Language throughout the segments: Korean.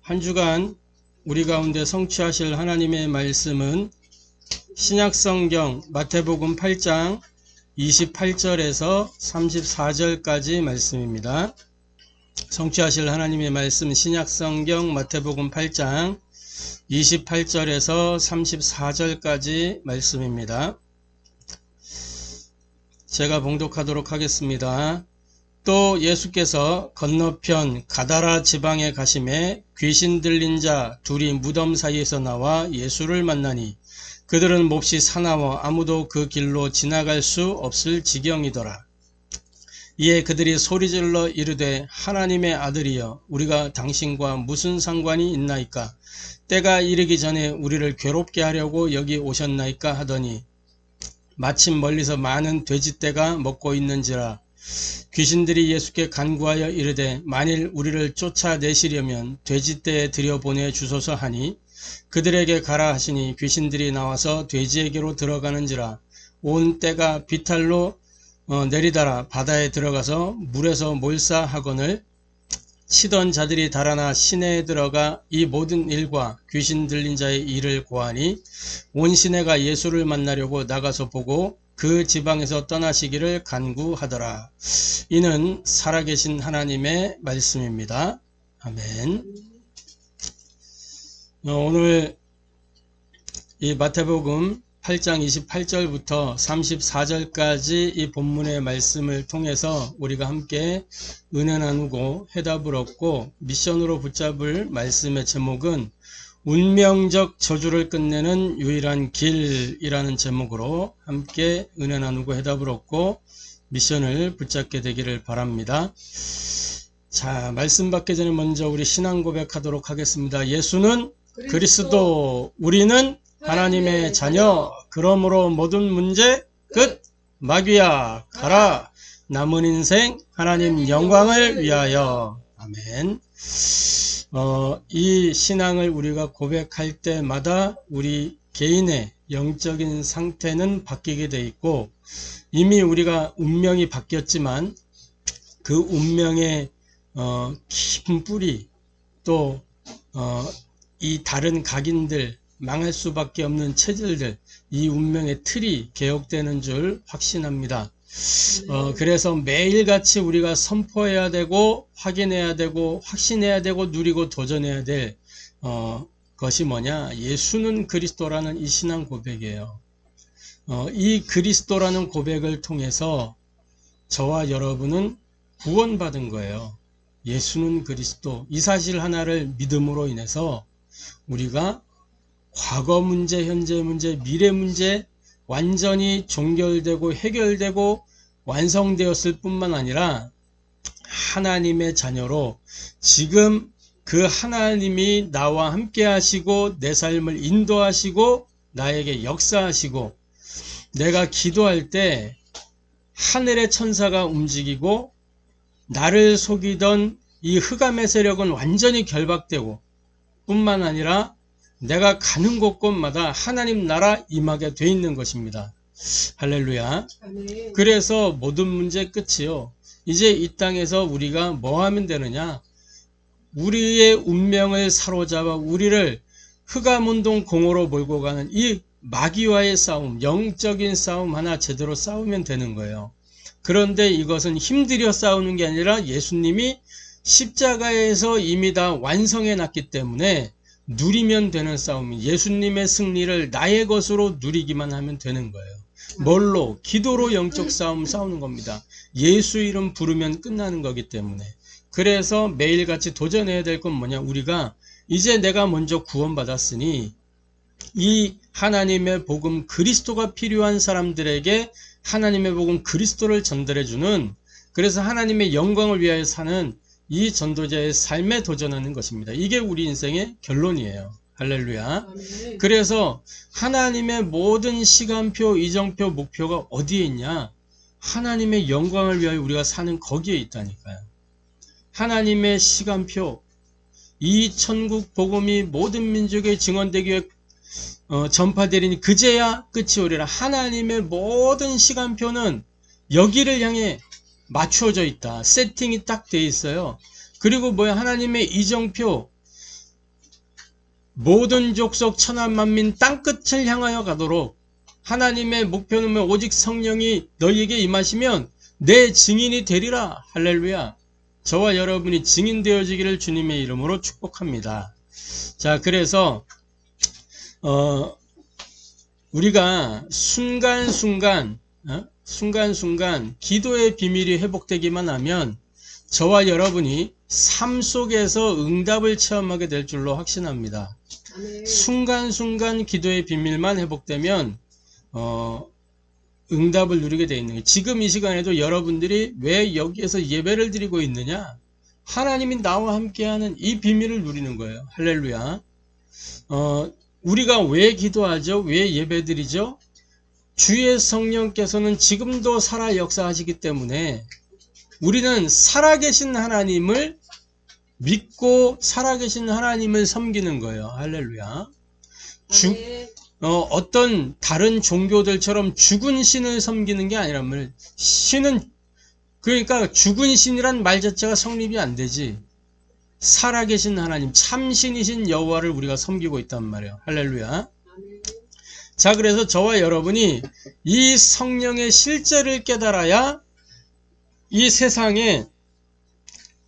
한 주간 우리 가운데 성취하실 하나님의 말씀은 신약성경 마태복음 8장 28절에서 34절까지 말씀입니다. 성취하실 하나님의 말씀 신약성경 마태복음 8장 28절에서 34절까지 말씀입니다. 제가 봉독하도록 하겠습니다. 또 예수께서 건너편 가다라 지방에 가심에 귀신 들린 자 둘이 무덤 사이에서 나와 예수를 만나니 그들은 몹시 사나워 아무도 그 길로 지나갈 수 없을 지경이더라. 이에 그들이 소리질러 이르되 하나님의 아들이여 우리가 당신과 무슨 상관이 있나이까? 때가 이르기 전에 우리를 괴롭게 하려고 여기 오셨나이까 하더니 마침 멀리서 많은 돼지떼가 먹고 있는지라. 귀신들이 예수께 간구하여 이르되 만일 우리를 쫓아내시려면 돼지떼에 들여보내 주소서 하니 그들에게 가라 하시니 귀신들이 나와서 돼지에게로 들어가는지라. 온 떼가 비탈로 내리달아 바다에 들어가서 물에서 몰사하거늘 치던 자들이 달아나 시내에 들어가 이 모든 일과 귀신 들린 자의 일을 고하니 온 시내가 예수를 만나려고 나가서 보고 그 지방에서 떠나시기를 간구하더라. 이는 살아계신 하나님의 말씀입니다. 아멘. 오늘 이 마태복음 8장 28절부터 34절까지 이 본문의 말씀을 통해서 우리가 함께 은혜 나누고 해답을 얻고 미션으로 붙잡을 말씀의 제목은 운명적 저주를 끝내는 유일한 길이라는 제목으로 함께 은혜 나누고 해답을 얻고 미션을 붙잡게 되기를 바랍니다. 자, 말씀 받기 전에 먼저 우리 신앙 고백하도록 하겠습니다. 예수는 그리스도, 우리는 하나님의 자녀, 그러므로 모든 문제 끝, 마귀야 가라, 남은 인생 하나님 영광을 위하여. 아멘. 이 신앙을 우리가 고백할 때마다 우리 개인의 영적인 상태는 바뀌게 돼 있고 이미 우리가 운명이 바뀌었지만 그 운명의 깊은 뿌리 또 이 다른 각인들 망할 수밖에 없는 체질들 이 운명의 틀이 개혁되는 줄 확신합니다. 그래서 매일같이 우리가 선포해야 되고 확인해야 되고 확신해야 되고 누리고 도전해야 될 것이 뭐냐? 예수는 그리스도라는 이 신앙 고백이에요. 이 그리스도라는 고백을 통해서 저와 여러분은 구원받은 거예요. 예수는 그리스도, 이 사실 하나를 믿음으로 인해서 우리가 과거 문제, 현재 문제, 미래 문제 완전히 종결되고 해결되고 완성되었을 뿐만 아니라 하나님의 자녀로 지금 그 하나님이 나와 함께 하시고 내 삶을 인도하시고 나에게 역사하시고 내가 기도할 때 하늘의 천사가 움직이고 나를 속이던 이 흑암의 세력은 완전히 결박되고 뿐만 아니라 내가 가는 곳곳마다 하나님 나라 임하게 돼 있는 것입니다. 할렐루야. 아멘. 그래서 모든 문제 끝이요. 이제 이 땅에서 우리가 뭐 하면 되느냐? 우리의 운명을 사로잡아 우리를 흑암운동 공허로 몰고 가는 이 마귀와의 싸움, 영적인 싸움 하나 제대로 싸우면 되는 거예요. 그런데 이것은 힘들여 싸우는 게 아니라 예수님이 십자가에서 이미 다 완성해 놨기 때문에 누리면 되는 싸움이 예수님의 승리를 나의 것으로 누리기만 하면 되는 거예요. 뭘로? 기도로 영적 싸움 싸우는 겁니다. 예수 이름 부르면 끝나는 거기 때문에. 그래서 매일같이 도전해야 될 건 뭐냐? 우리가 이제 내가 먼저 구원받았으니 이 하나님의 복음 그리스도가 필요한 사람들에게 하나님의 복음 그리스도를 전달해주는, 그래서 하나님의 영광을 위하여 사는 이 전도자의 삶에 도전하는 것입니다. 이게 우리 인생의 결론이에요. 할렐루야. 아멘. 그래서 하나님의 모든 시간표, 이정표, 목표가 어디에 있냐? 하나님의 영광을 위하여 우리가 사는 거기에 있다니까요. 하나님의 시간표, 이 천국 복음이 모든 민족에 증언되기 위해 전파되리니 그제야 끝이 오리라. 하나님의 모든 시간표는 여기를 향해 맞추어져 있다. 세팅이 딱 돼 있어요. 그리고 뭐야? 하나님의 이정표, 모든 족속 천하 만민 땅끝을 향하여 가도록 하나님의 목표는 오직 성령이 너희에게 임하시면 내 증인이 되리라. 할렐루야. 저와 여러분이 증인 되어지기를 주님의 이름으로 축복합니다. 자, 그래서 우리가 순간순간 기도의 비밀이 회복되기만 하면 저와 여러분이 삶 속에서 응답을 체험하게 될 줄로 확신합니다. 아멘. 순간순간 기도의 비밀만 회복되면 응답을 누리게 되어 있는 거예요. 지금 이 시간에도 여러분들이 왜 여기에서 예배를 드리고 있느냐? 하나님이 나와 함께하는 이 비밀을 누리는 거예요. 할렐루야. 우리가 왜 기도하죠? 왜 예배 드리죠? 주의 성령께서는 지금도 살아 역사하시기 때문에 우리는 살아계신 하나님을 믿고 살아계신 하나님을 섬기는 거예요. 할렐루야. 어떤 다른 종교들처럼 죽은 신을 섬기는 게 아니라면 신은 그러니까 죽은 신이란 말 자체가 성립이 안 되지. 살아계신 하나님, 참신이신 여호와를 우리가 섬기고 있단 말이에요. 할렐루야. 자, 그래서 저와 여러분이 이 성령의 실제를 깨달아야 이 세상에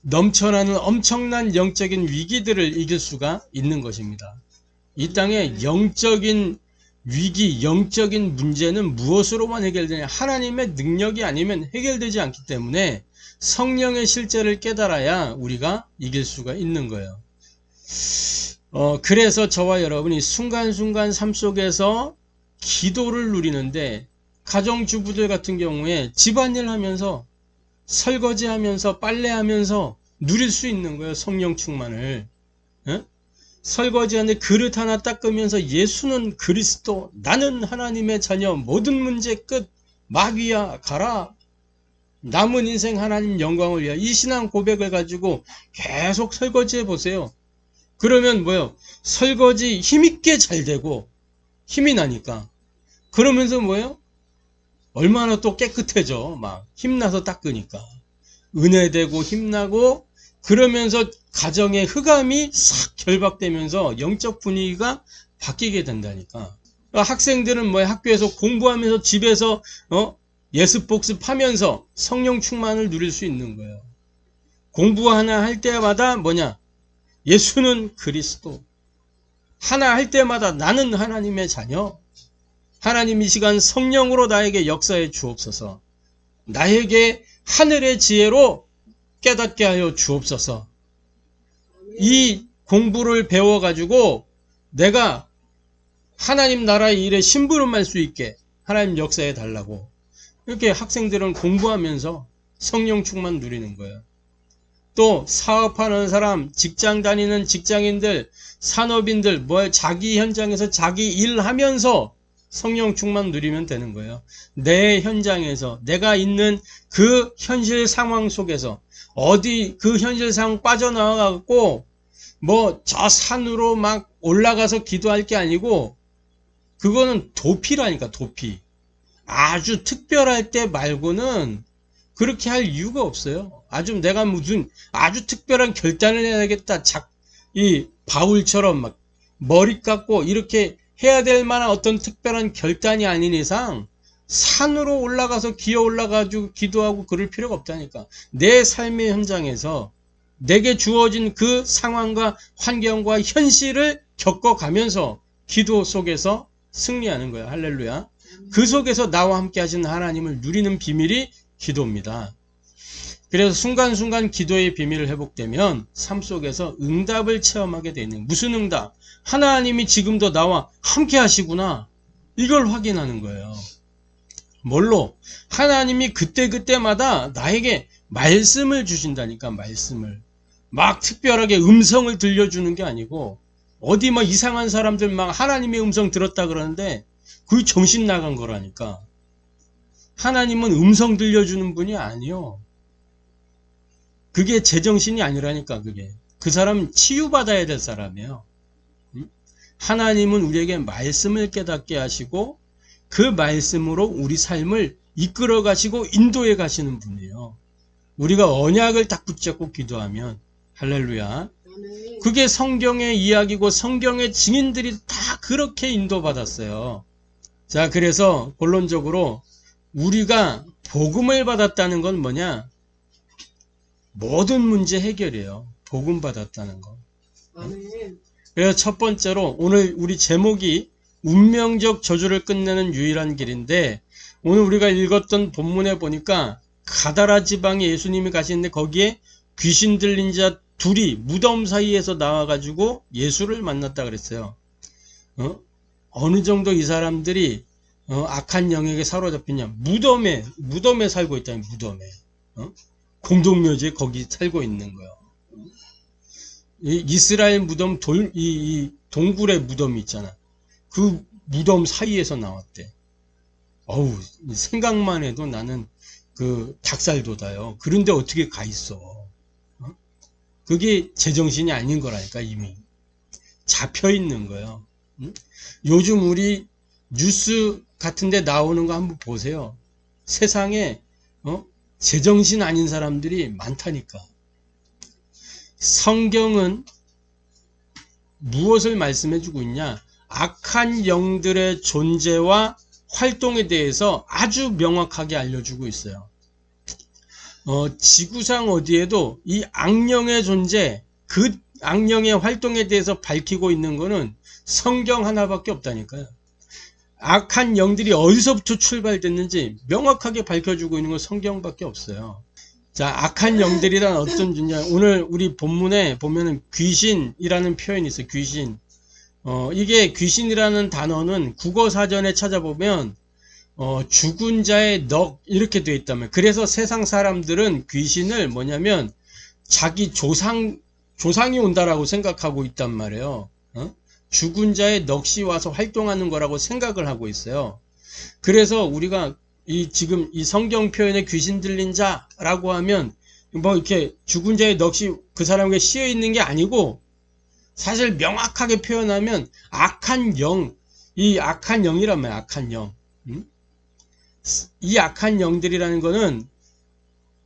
넘쳐나는 엄청난 영적인 위기들을 이길 수가 있는 것입니다. 이 땅에 영적인 위기, 영적인 문제는 무엇으로만 해결되냐? 하나님의 능력이 아니면 해결되지 않기 때문에 성령의 실제를 깨달아야 우리가 이길 수가 있는 거예요. 그래서 저와 여러분이 순간순간 삶 속에서 기도를 누리는데 가정주부들 같은 경우에 집안일 하면서 설거지하면서 빨래하면서 누릴 수 있는 거예요. 성령 충만을. 설거지하는데 그릇 하나 닦으면서 예수는 그리스도, 나는 하나님의 자녀, 모든 문제 끝, 마귀야 가라. 남은 인생 하나님 영광을 위하여 이 신앙 고백을 가지고 계속 설거지해 보세요. 그러면 뭐예요? 설거지 힘있게 잘 되고 힘이 나니까. 그러면서 뭐예요? 얼마나 또 깨끗해져. 막 힘나서 닦으니까. 은혜되고 힘나고 그러면서 가정의 흑암이 싹 결박되면서 영적 분위기가 바뀌게 된다니까. 학생들은 뭐야? 학교에서 공부하면서 집에서 예습 복습하면서 성령 충만을 누릴 수 있는 거예요. 공부 하나 할 때마다 뭐냐? 예수는 그리스도. 하나 할 때마다 나는 하나님의 자녀. 하나님 이 시간 성령으로 나에게 역사해 주옵소서. 나에게 하늘의 지혜로 깨닫게 하여 주옵소서. 이 공부를 배워가지고 내가 하나님 나라의 일에 심부름할 수 있게 하나님 역사해 달라고. 이렇게 학생들은 공부하면서 성령 충만 누리는 거예요. 또 사업하는 사람, 직장 다니는 직장인들, 산업인들, 자기 현장에서 자기 일하면서 성령 충만 누리면 되는 거예요. 내 현장에서 내가 있는 그 현실 상황 속에서 어디 그 현실 상황 빠져나와갖고 저 산으로 막 올라가서 기도할 게 아니고 그거는 도피라니까. 도피. 아주 특별할 때 말고는 그렇게 할 이유가 없어요. 내가 무슨 아주 특별한 결단을 해야겠다. 이 바울처럼 막 머리 깎고 이렇게 해야 될 만한 어떤 특별한 결단이 아닌 이상 산으로 올라가서 기어 올라가지고 기도하고 그럴 필요가 없다니까. 내 삶의 현장에서 내게 주어진 그 상황과 환경과 현실을 겪어가면서 기도 속에서 승리하는 거예요. 할렐루야. 그 속에서 나와 함께 하시는 하나님을 누리는 비밀이 기도입니다. 그래서 순간순간 기도의 비밀을 회복되면 삶 속에서 응답을 체험하게 되는. 무슨 응답? 하나님이 지금도 나와 함께 하시구나. 이걸 확인하는 거예요. 뭘로? 하나님이 그때그때마다 나에게 말씀을 주신다니까. 말씀을. 막 특별하게 음성을 들려주는 게 아니고 어디 막 이상한 사람들 막 하나님의 음성 들었다 그러는데 그게 정신 나간 거라니까. 하나님은 음성 들려주는 분이 아니요. 그게 제정신이 아니라니까. 그게. 그 사람은 치유받아야 될 사람이에요. 하나님은 우리에게 말씀을 깨닫게 하시고 그 말씀으로 우리 삶을 이끌어 가시고 인도해 가시는 분이에요. 우리가 언약을 딱 붙잡고 기도하면. 할렐루야. 그게 성경의 이야기고 성경의 증인들이 다 그렇게 인도받았어요. 자, 그래서 본론적으로 우리가 복음을 받았다는 건 뭐냐? 모든 문제 해결이에요. 복음 받았다는 거. 그래서 첫 번째로 오늘 우리 제목이 운명적 저주를 끝내는 유일한 길인데, 오늘 우리가 읽었던 본문에 보니까 가다라 지방에 예수님이 가시는데 거기에 귀신 들린 자 둘이 무덤 사이에서 나와가지고 예수를 만났다 그랬어요. 어느 정도 이 사람들이 악한 영에게 사로잡히냐? 무덤에 살고 있다니, 무덤에. 공동묘지에 거기 살고 있는 거예요. 이 이스라엘 무덤 이 동굴의 무덤이 있잖아. 그 무덤 사이에서 나왔대. 어우, 생각만 해도 나는 그 닭살 돋아요. 그런데 어떻게 가 있어? 그게 제정신이 아닌 거라니까. 이미 잡혀 있는 거예요. 요즘 우리 뉴스 같은데 나오는 거 한번 보세요. 세상에 제정신 아닌 사람들이 많다니까. 성경은 무엇을 말씀해 주고 있냐? 악한 영들의 존재와 활동에 대해서 아주 명확하게 알려주고 있어요. 지구상 어디에도 이 악령의 존재, 그 악령의 활동에 대해서 밝히고 있는 거는 성경 하나밖에 없다니까요. 악한 영들이 어디서부터 출발됐는지 명확하게 밝혀주고 있는 건 성경밖에 없어요. 자, 악한 영들이란 어떤 존재? 오늘 우리 본문에 보면은 귀신이라는 표현이 있어요. 귀신. 이게 귀신이라는 단어는 국어사전에 찾아보면 죽은 자의 넋 이렇게 되어 있다면, 그래서 세상 사람들은 귀신을 뭐냐면 자기 조상이 온다라고 생각하고 있단 말이에요. 죽은 자의 넋이 와서 활동하는 거라고 생각을 하고 있어요. 그래서 우리가 지금 이 성경 표현에 귀신 들린 자라고 하면 뭐 이렇게 죽은 자의 넋이 그 사람에게 씌여 있는 게 아니고, 사실 명확하게 표현하면 악한 영, 이 악한 영이란 말이야. 악한 영. 이 악한 영들이라는 거는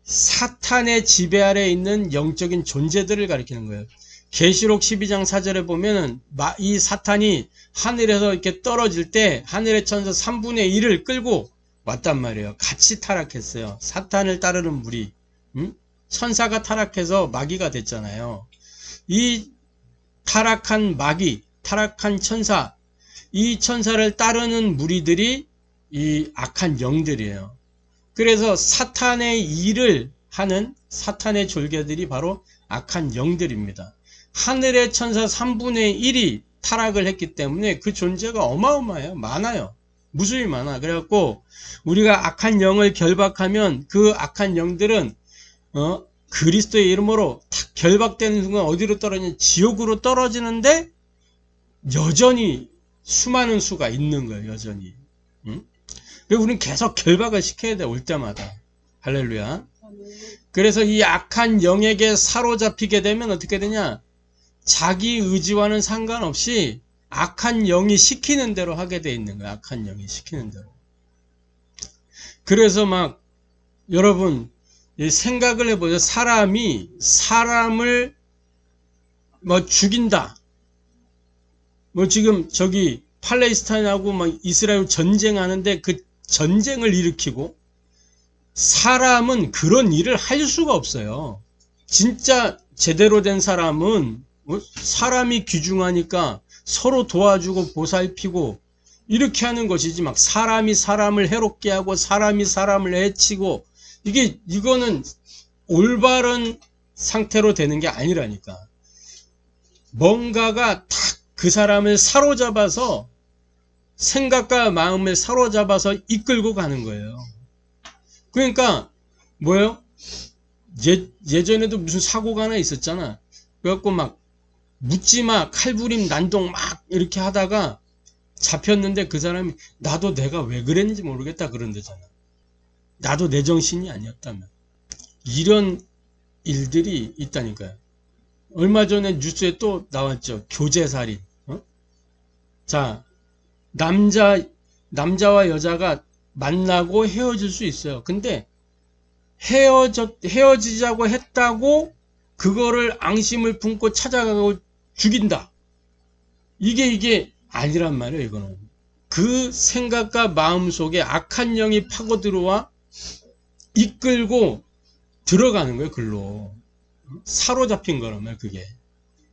사탄의 지배 아래에 있는 영적인 존재들을 가리키는 거예요. 계시록 12장 4절에 보면은 이 사탄이 하늘에서 이렇게 떨어질 때 하늘의 천사 3분의 1을 끌고 왔단 말이에요. 같이 타락했어요. 사탄을 따르는 무리. 천사가 타락해서 마귀가 됐잖아요. 이 타락한 마귀, 타락한 천사, 이 천사를 따르는 무리들이 이 악한 영들이에요. 그래서 사탄의 일을 하는 사탄의 졸개들이 바로 악한 영들입니다. 하늘의 천사 3분의 1이 타락을 했기 때문에 그 존재가 어마어마해요. 많아요. 무수히 많아. 그래갖고 우리가 악한 영을 결박하면 그 악한 영들은 그리스도의 이름으로 탁 결박되는 순간 어디로 떨어지냐? 지옥으로 떨어지는데 여전히 수많은 수가 있는 거예요. 여전히. 그리고 우리는 계속 결박을 시켜야 돼. 올 때마다. 할렐루야. 그래서 이 악한 영에게 사로잡히게 되면 어떻게 되냐? 자기 의지와는 상관없이 악한 영이 시키는 대로 하게 돼 있는 거야. 악한 영이 시키는 대로. 그래서 막 여러분 생각을 해보세요. 사람이 사람을 뭐 죽인다. 뭐 지금 저기 팔레스타인하고 막 이스라엘 전쟁하는데 그 전쟁을 일으키고, 사람은 그런 일을 할 수가 없어요. 진짜 제대로 된 사람은 사람이 귀중하니까 서로 도와주고 보살피고 이렇게 하는 것이지, 막 사람이 사람을 해롭게 하고 사람이 사람을 해치고, 이거는 올바른 상태로 되는 게 아니라니까. 뭔가가 탁 그 사람을 사로잡아서, 생각과 마음을 사로잡아서 이끌고 가는 거예요. 그러니까 뭐예요? 예전에도 무슨 사고가 하나 있었잖아. 그래갖고 막 묻지마, 칼부림, 난동 막 이렇게 하다가 잡혔는데 그 사람이 나도 내가 왜 그랬는지 모르겠다 그런다잖아. 나도 내 정신이 아니었다면. 이런 일들이 있다니까요. 얼마 전에 뉴스에 또 나왔죠. 교제살인. 자, 남자와 여자가 만나고 헤어질 수 있어요. 근데 헤어지자고 했다고 그거를 앙심을 품고 찾아가고 죽인다. 이게 아니란 말이에요. 이거는 그 생각과 마음 속에 악한 영이 파고 들어와 이끌고 들어가는 거예요. 글로 사로잡힌 거라면 그게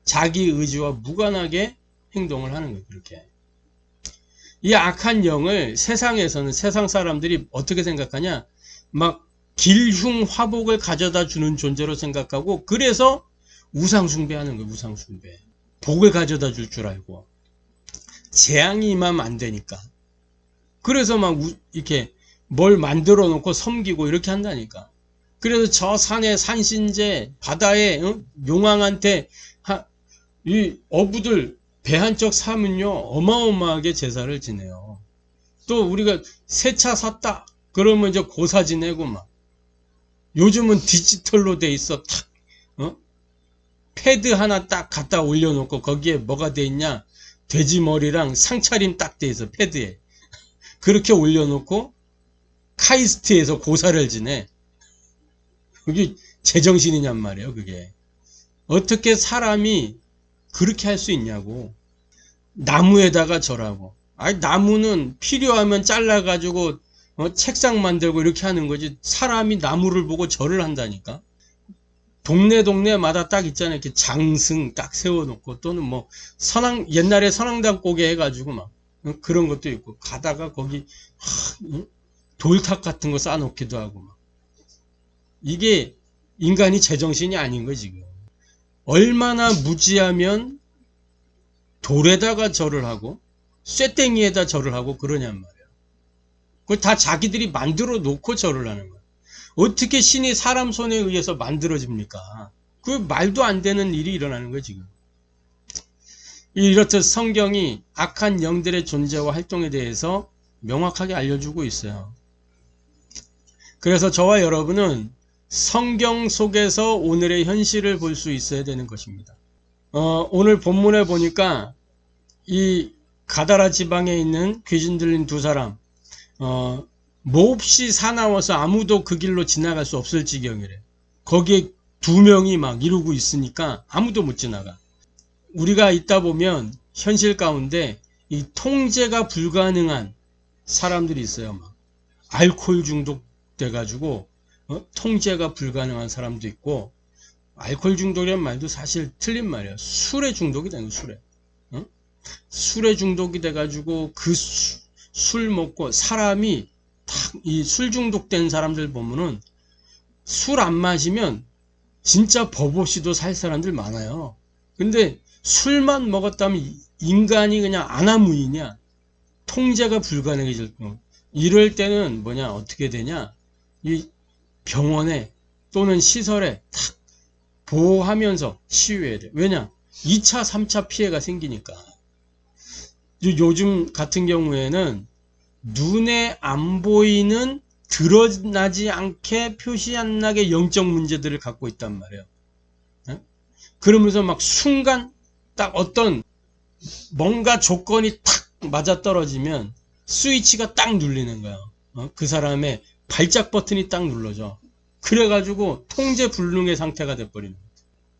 자기 의지와 무관하게 행동을 하는 거예요. 그렇게 이 악한 영을 세상에서는 세상 사람들이 어떻게 생각하냐, 막 길흉 화복을 가져다 주는 존재로 생각하고, 그래서 우상숭배하는 거예요. 우상숭배. 복을 가져다 줄 줄 알고 재앙이 임하면 안 되니까. 그래서 막 이렇게 뭘 만들어 놓고 섬기고 이렇게 한다니까. 그래서 저 산에 산신제, 바다에 용왕한테 이 어부들 배 한 척 사면요 어마어마하게 제사를 지내요. 또 우리가 새 차 샀다 그러면 이제 고사 지내고, 막 요즘은 디지털로 돼 있어. 탁 패드 하나 딱 갖다 올려놓고 거기에 뭐가 돼 있냐, 돼지 머리랑 상차림 딱 돼 있어. 패드에 그렇게 올려놓고 카이스트에서 고사를 지내. 그게 제정신이냔 말이에요. 그게 어떻게 사람이 그렇게 할 수 있냐고. 나무에다가 절하고. 아니, 나무는 필요하면 잘라가지고 책상 만들고 이렇게 하는 거지. 사람이 나무를 보고 절을 한다니까. 동네마다 딱 있잖아요. 이렇게 장승 딱 세워놓고, 또는 뭐 옛날에 선앙당 고개 해가지고 막 그런 것도 있고, 가다가 거기 돌탑 같은 거 쌓아놓기도 하고 막. 이게 인간이 제정신이 아닌 거지 지금. 얼마나 무지하면 돌에다가 절을 하고 쇠땡이에다 절을 하고 그러냔 말이야. 그걸 다 자기들이 만들어 놓고 절을 하는 거야. 어떻게 신이 사람 손에 의해서 만들어집니까? 그 말도 안 되는 일이 일어나는 거야 지금. 이렇듯 성경이 악한 영들의 존재와 활동에 대해서 명확하게 알려주고 있어요. 그래서 저와 여러분은 성경 속에서 오늘의 현실을 볼 수 있어야 되는 것입니다. 오늘 본문에 보니까 이 가다라 지방에 있는 귀신 들린 두 사람, 몹시 사나워서 아무도 그 길로 지나갈 수 없을 지경이래. 거기에 두 명이 막 이러고 있으니까 아무도 못 지나가. 우리가 있다 보면 현실 가운데 이 통제가 불가능한 사람들이 있어요. 막 알코올 중독 돼가지고 통제가 불가능한 사람도 있고, 알코올 중독이라는 말도 사실 틀린 말이에요. 술에 중독이 되는 거예요. 술에. 술에 중독이 돼가지고 그 술 먹고 사람이 탁 이 술 중독된 사람들 보면은 술 안 마시면 진짜 법 없이도 살 사람들 많아요. 근데 술만 먹었다면 인간이 그냥 아나무인이야. 통제가 불가능해질 거. 이럴 때는 뭐냐, 어떻게 되냐, 이 병원에 또는 시설에 탁 보호하면서 치유해야 돼. 왜냐? 2차, 3차 피해가 생기니까. 요즘 같은 경우에는 눈에 안 보이는, 드러나지 않게 표시 안 나게 영적 문제들을 갖고 있단 말이에요. 그러면서 막 순간 딱 어떤 뭔가 조건이 탁 맞아떨어지면 스위치가 딱 눌리는 거야. 그 사람의 발작 버튼이 딱 눌러져. 그래가지고 통제 불능의 상태가 돼버리는 거야.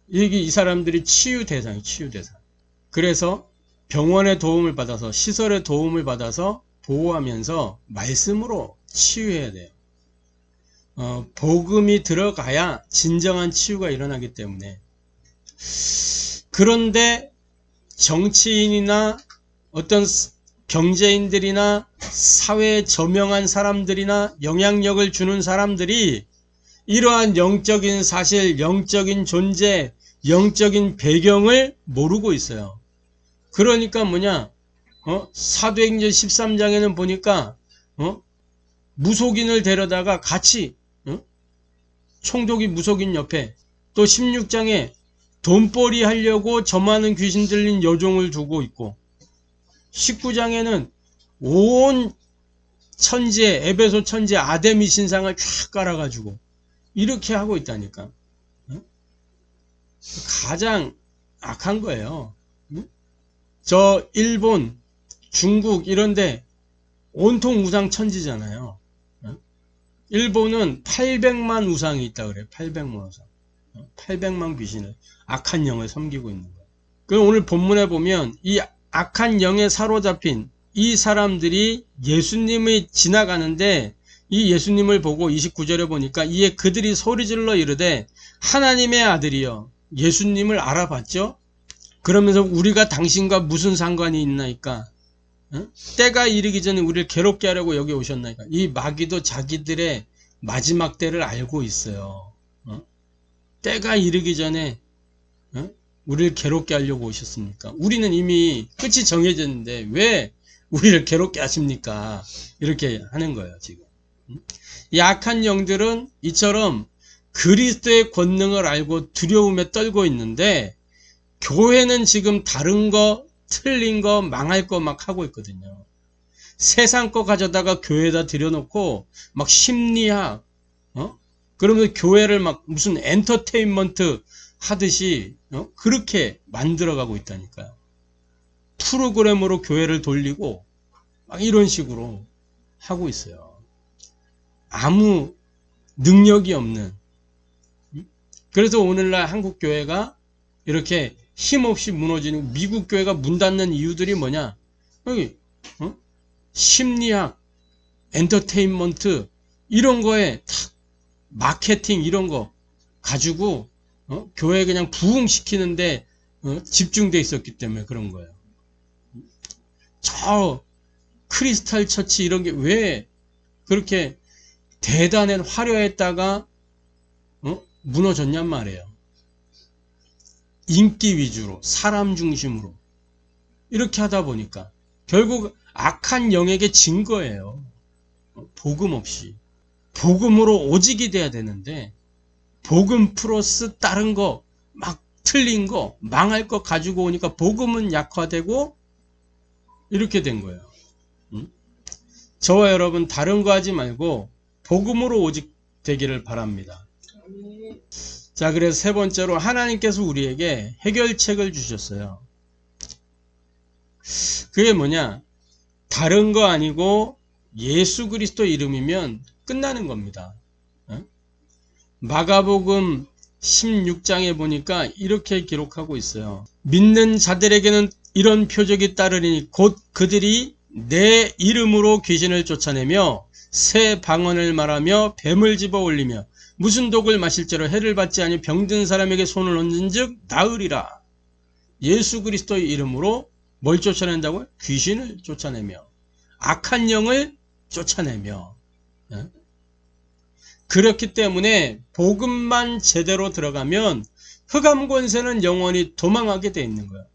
이게 이 사람들이 치유 대상이 치유 대상. 그래서 병원의 도움을 받아서, 시설의 도움을 받아서 보호하면서 말씀으로 치유해야 돼요. 복음이 들어가야 진정한 치유가 일어나기 때문에. 그런데 정치인이나 어떤 경제인들이나 사회에 저명한 사람들이나 영향력을 주는 사람들이 이러한 영적인 사실, 영적인 존재, 영적인 배경을 모르고 있어요. 그러니까 뭐냐, 사도행전 13장에는 보니까 무속인을 데려다가 같이, 총독이 무속인 옆에, 또 16장에 돈벌이 하려고 저 많은 귀신 들린 여종을 두고 있고, 19장에는 온 천지에, 에베소 천지에 아데미 신상을 쫙 깔아가지고 이렇게 하고 있다니까. 가장 악한 거예요. 저 일본, 중국 이런데 온통 우상 천지잖아요. 일본은 800만 우상이 있다 그래요. 800만 우상. 800만 귀신을, 악한 영을 섬기고 있는 거예요. 그럼 오늘 본문에 보면 이 악한 영에 사로잡힌 이 사람들이 예수님이 지나가는데 이 예수님을 보고 29절에 보니까 이에 그들이 소리질러 이르되 하나님의 아들이여. 예수님을 알아봤죠? 그러면서 우리가 당신과 무슨 상관이 있나이까? 때가 이르기 전에 우리를 괴롭게 하려고 여기 오셨나이까? 이 마귀도 자기들의 마지막 때를 알고 있어요. 때가 이르기 전에 우리를 괴롭게 하려고 오셨습니까? 우리는 이미 끝이 정해졌는데 왜 우리를 괴롭게 하십니까? 이렇게 하는 거예요, 지금. 이 악한 영들은 이처럼 그리스도의 권능을 알고 두려움에 떨고 있는데 교회는 지금 다른 거, 틀린 거, 망할 거 막 하고 있거든요. 세상 거 가져다가 교회에다 들여놓고 막 심리학, 그러면 교회를 막 무슨 엔터테인먼트 하듯이 그렇게 만들어가고 있다니까요. 프로그램으로 교회를 돌리고 막 이런 식으로 하고 있어요. 아무 능력이 없는. 그래서 오늘날 한국 교회가 이렇게 힘없이 무너지는, 미국 교회가 문 닫는 이유들이 뭐냐? 여기 심리학, 엔터테인먼트 이런 거에 다 마케팅 이런 거 가지고 교회 그냥 부흥시키는데 집중돼 있었기 때문에 그런 거예요. 저 크리스탈 처치 이런 게 왜 그렇게 대단한 화려했다가 무너졌냔 말이에요. 인기 위주로, 사람 중심으로 이렇게 하다 보니까 결국 악한 영에게 진 거예요. 복음 없이. 복음으로 오직이 돼야 되는데 복음 플러스 다른 거 막 틀린 거 망할 거 가지고 오니까 복음은 약화되고 이렇게 된 거예요. 저와 여러분 다른 거 하지 말고 복음으로 오직 되기를 바랍니다. 자, 그래서 세 번째로 하나님께서 우리에게 해결책을 주셨어요. 그게 뭐냐? 다른 거 아니고 예수 그리스도 이름이면 끝나는 겁니다. 마가복음 16장에 보니까 이렇게 기록하고 있어요. 믿는 자들에게는 이런 표적이 따르니 곧 그들이 내 이름으로 귀신을 쫓아내며 새 방언을 말하며 뱀을 집어 올리며 무슨 독을 마실지로 해를 받지 아니 병든 사람에게 손을 얹은 즉 나으리라. 예수 그리스도의 이름으로 뭘 쫓아낸다고요? 귀신을 쫓아내며 악한 영을 쫓아내며. 그렇기 때문에 복음만 제대로 들어가면 흑암 권세는 영원히 도망하게 돼 있는 거예요.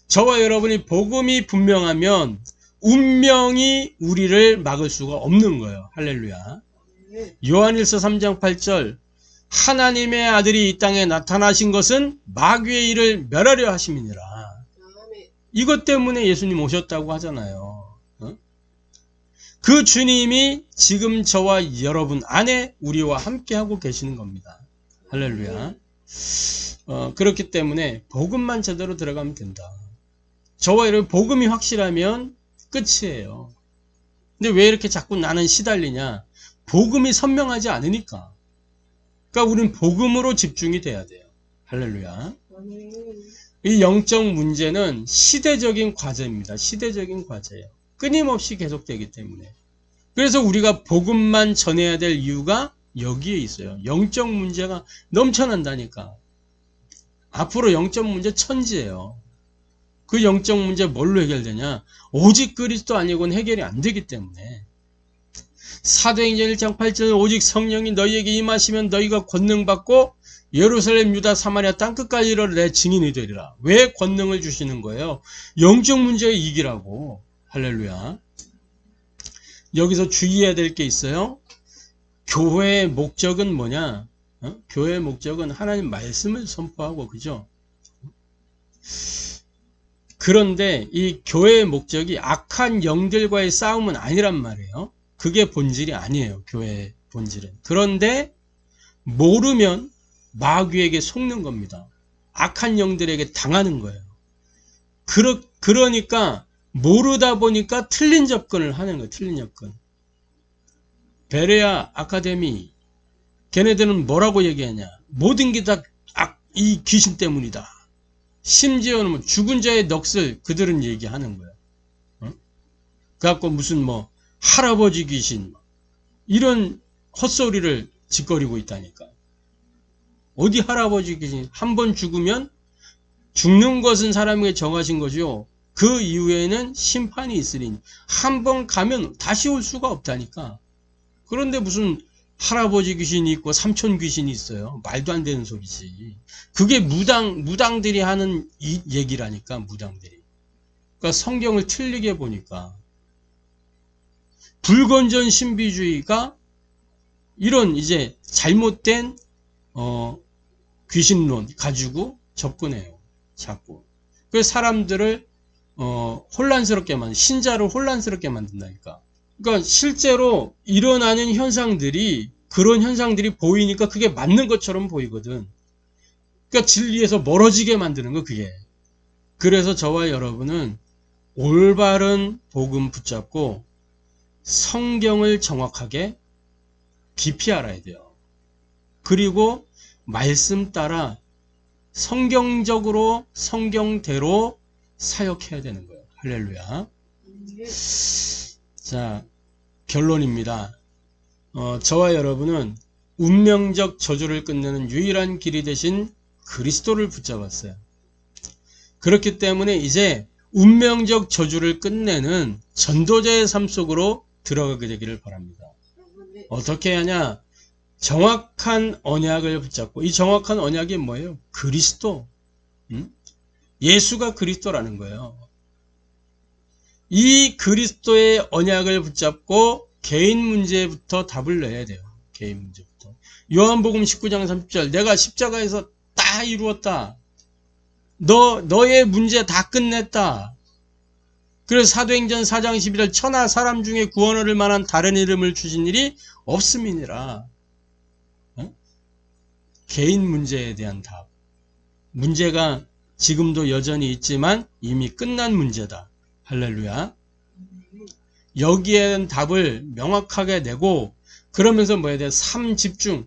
저와 여러분이 복음이 분명하면 운명이 우리를 막을 수가 없는 거예요. 할렐루야. 요한일서 3장 8절 하나님의 아들이 이 땅에 나타나신 것은 마귀의 일을 멸하려 하심이니라. 이것 때문에 예수님 오셨다고 하잖아요. 그 주님이 지금 저와 여러분 안에 우리와 함께 하고 계시는 겁니다. 할렐루야. 그렇기 때문에 복음만 제대로 들어가면 된다. 저와 여러분 복음이 확실하면 끝이에요. 근데 왜 이렇게 자꾸 나는 시달리냐? 복음이 선명하지 않으니까. 그러니까 우리는 복음으로 집중이 돼야 돼요. 할렐루야. 이 영적 문제는 시대적인 과제입니다. 시대적인 과제예요. 끊임없이 계속되기 때문에. 그래서 우리가 복음만 전해야 될 이유가 여기에 있어요. 영적 문제가 넘쳐난다니까. 앞으로 영적 문제 천지예요. 그 영적 문제 뭘로 해결되냐? 오직 그리스도 아니고는 해결이 안 되기 때문에. 사도행전 1장 8절 오직 성령이 너희에게 임하시면 너희가 권능 받고 예루살렘 유다 사마리아 땅끝까지 이르러 내 증인이 되리라. 왜 권능을 주시는 거예요? 영적 문제에 이기라고. 할렐루야. 여기서 주의해야 될 게 있어요. 교회의 목적은 뭐냐? 교회의 목적은 하나님 말씀을 선포하고, 그죠? 그런데 이 교회의 목적이 악한 영들과의 싸움은 아니란 말이에요. 그게 본질이 아니에요. 교회의 본질은. 그런데 모르면 마귀에게 속는 겁니다. 악한 영들에게 당하는 거예요. 그러니까 모르다 보니까 틀린 접근을 하는 거예요. 틀린 접근. 베레아 아카데미 걔네들은 뭐라고 얘기하냐? 모든 게 다 이 귀신 때문이다. 심지어는 뭐 죽은 자의 넋을 그들은 얘기하는 거예요. 그래갖고 무슨 뭐 할아버지 귀신 이런 헛소리를 짓거리고 있다니까. 어디 할아버지 귀신. 한 번 죽으면 죽는 것은 사람에게 정하신 거죠. 그 이후에는 심판이 있으니 한 번 가면 다시 올 수가 없다니까. 그런데 무슨 할아버지 귀신이 있고 삼촌 귀신이 있어요. 말도 안 되는 소리지. 그게 무당들이 하는 이 얘기라니까. 무당들이. 그러니까 성경을 틀리게 보니까 불건전 신비주의가 이런 이제 잘못된 귀신론 가지고 접근해요. 자꾸. 그래서 사람들을 혼란스럽게 신자를 혼란스럽게 만든다니까. 그러니까 실제로 일어나는 현상들이 그런 현상들이 보이니까 그게 맞는 것처럼 보이거든. 그러니까 진리에서 멀어지게 만드는 거 그게. 그래서 저와 여러분은 올바른 복음 붙잡고 성경을 정확하게 깊이 알아야 돼요. 그리고 말씀 따라 성경적으로 성경대로 사역해야 되는 거예요. 할렐루야. 자, 결론입니다. 저와 여러분은 운명적 저주를 끝내는 유일한 길이 되신 그리스도를 붙잡았어요. 그렇기 때문에 이제 운명적 저주를 끝내는 전도자의 삶 속으로 들어가게 되기를 바랍니다. 어떻게 하냐? 정확한 언약을 붙잡고, 이 정확한 언약이 뭐예요? 그리스도. 예수가 그리스도라는 거예요. 이 그리스도의 언약을 붙잡고 개인 문제부터 답을 내야 돼요. 개인 문제부터. 요한복음 19장 30절 내가 십자가에서 다 이루었다. 너의 문제 다 끝냈다. 그래서 사도행전 4장 11절 천하 사람 중에 구원 얻을 만한 다른 이름을 주신 일이 없음이니라. 개인 문제에 대한 답. 문제가 지금도 여전히 있지만 이미 끝난 문제다. 할렐루야. 여기에 대한 답을 명확하게 내고 그러면서 뭐 해야 돼? 삶 집중.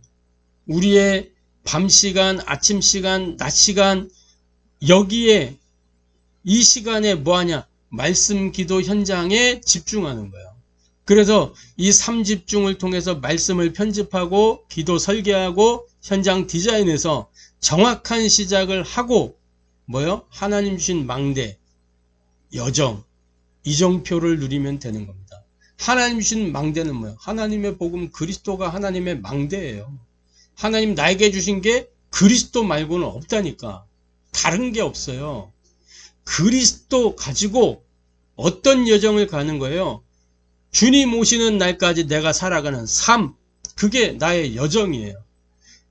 우리의 밤 시간, 아침 시간, 낮 시간 여기에 이 시간에 뭐 하냐? 말씀 기도 현장에 집중하는 거예요. 그래서 이 삶 집중을 통해서 말씀을 편집하고 기도 설계하고 현장 디자인해서 정확한 시작을 하고 뭐요? 하나님 주신 망대, 여정, 이정표를 누리면 되는 겁니다. 하나님 주신 망대는 뭐예요? 하나님의 복음 그리스도가 하나님의 망대예요. 하나님 나에게 주신 게 그리스도 말고는 없다니까. 다른 게 없어요. 그리스도 가지고 어떤 여정을 가는 거예요? 주님 오시는 날까지 내가 살아가는 삶, 그게 나의 여정이에요.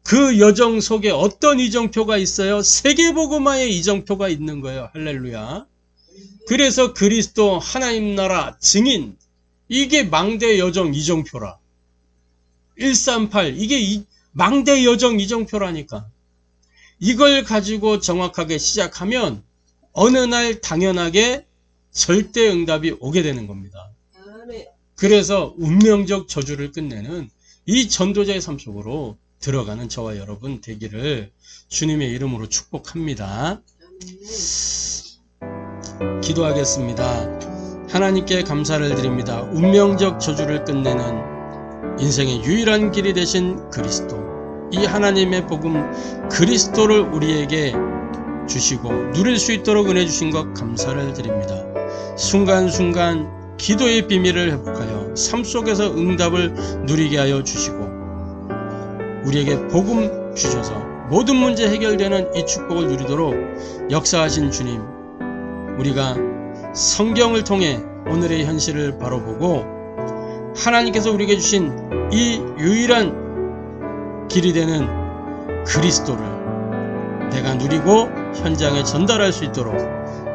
그 여정 속에 어떤 이정표가 있어요? 세계복음화의 이정표가 있는 거예요. 할렐루야. 그래서 그리스도 하나님 나라 증인, 이게 망대 여정 이정표라. 138, 이게 망대 여정 이정표라니까. 이걸 가지고 정확하게 시작하면 어느 날 당연하게 절대 응답이 오게 되는 겁니다. 그래서 운명적 저주를 끝내는 이 전도자의 삶 속으로 들어가는 저와 여러분 되기를 주님의 이름으로 축복합니다. 기도하겠습니다. 하나님께 감사를 드립니다. 운명적 저주를 끝내는 인생의 유일한 길이 되신 그리스도, 이 하나님의 복음 그리스도를 우리에게 주시고 누릴 수 있도록 은혜 주신 것 감사를 드립니다. 순간순간 기도의 비밀을 회복하여 삶 속에서 응답을 누리게 하여 주시고 우리에게 복음 주셔서 모든 문제 해결되는 이 축복을 누리도록 역사하신 주님, 우리가 성경을 통해 오늘의 현실을 바로 보고 하나님께서 우리에게 주신 이 유일한 길이 되는 그리스도를 내가 누리고 현장에 전달할 수 있도록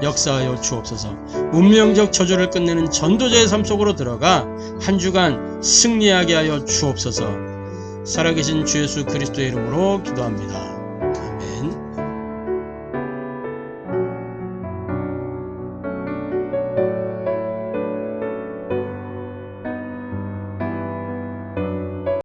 역사하여 주옵소서. 운명적 저주를 끝내는 전도자의 삶 속으로 들어가 한 주간 승리하게 하여 주옵소서. 살아계신 주 예수 그리스도의 이름으로 기도합니다.